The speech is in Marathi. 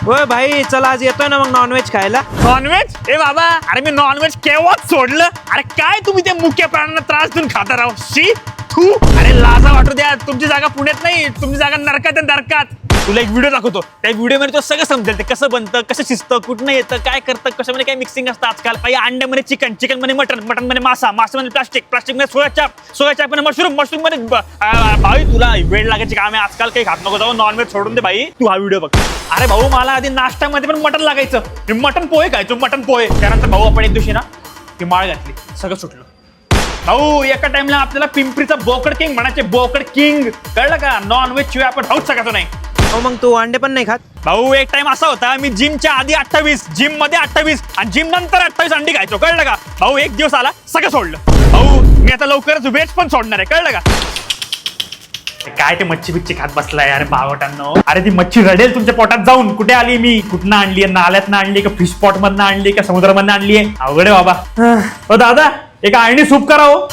होय भाई चला आज येतोय ना मग नॉनव्हेज खायला. नॉनव्हेज? ए बाबा, अरे मी नॉनव्हेज केव्हाच सोडलं. अरे काय तुम्ही ते मुक्या प्राण्यांना त्रास देऊन खाता राव. शी थू. अरे लाजा वाटू द्या. तुमची जागा पुण्यात नाही, तुमची जागा नरकात आहे, नरकात. तुला एक व्हिडिओ दाखवतो. त्या व्हिडिओमध्ये तो सगळं समजेल. ते कसं बनतं, कसं शिजतं, कुठनं येतं, काय करतं, कशामध्ये काय मिक्सिंग असतं आजकाल. काही अंड्यामध्ये चिकन, चिकन मध्ये मटन, मटन मध्ये मासा, मासामध्ये प्लास्टिक, प्लास्टिक मध्ये सोया चाप मध्ये मशरूम, मशरूम मध्ये भाई तुला वेळ लागायची काम आहे आजकाल. काही खात नको जाऊ. नॉनव्हेज सोडून दे भाई. तू हा व्हिडिओ बघ. अरे भाऊ मला आधी नाश्त्यामध्ये पण मटन लागायचं. मी मटन पोहे खायचो, मटन पोहे. त्यानंतर भाऊ आपण एक दिवशी ना ती माळ घातली, सगळं सुटलं. भाऊ एका टाइमला आपल्याला पिंपरीचा बोकड किंग म्हणायचे. बोकड किंग कळलं का. नॉनव्हेज शिवाय आपण खाऊच शकतो नाही. हो मग तू अंडे पण नाही खात? भाऊ एक टाइम असा होता, मी जिमच्या आधी 28, जिम मध्ये 28 आणि जिम नंतर 28 अंडी खायचो. कळलं का. भाऊ एक दिवस आला, सगळं सोडलं. भाऊ मी आता लवकरच व्हेज पण सोडणार आहे. कळलं का. काय ते मच्छी बिच्छी खात बसलाय अरे बावटांनो. अरे ती मच्छी रडेल तुमच्या पोटात जाऊन. कुठे आली मी, कुठनं आणली, नाल्यातनं आणली का फिश पॉट मधनं आणली का समुद्रामधनं आणली आहे. अवघड आहे बाबा. दादा एक आळणी सूप करा हो.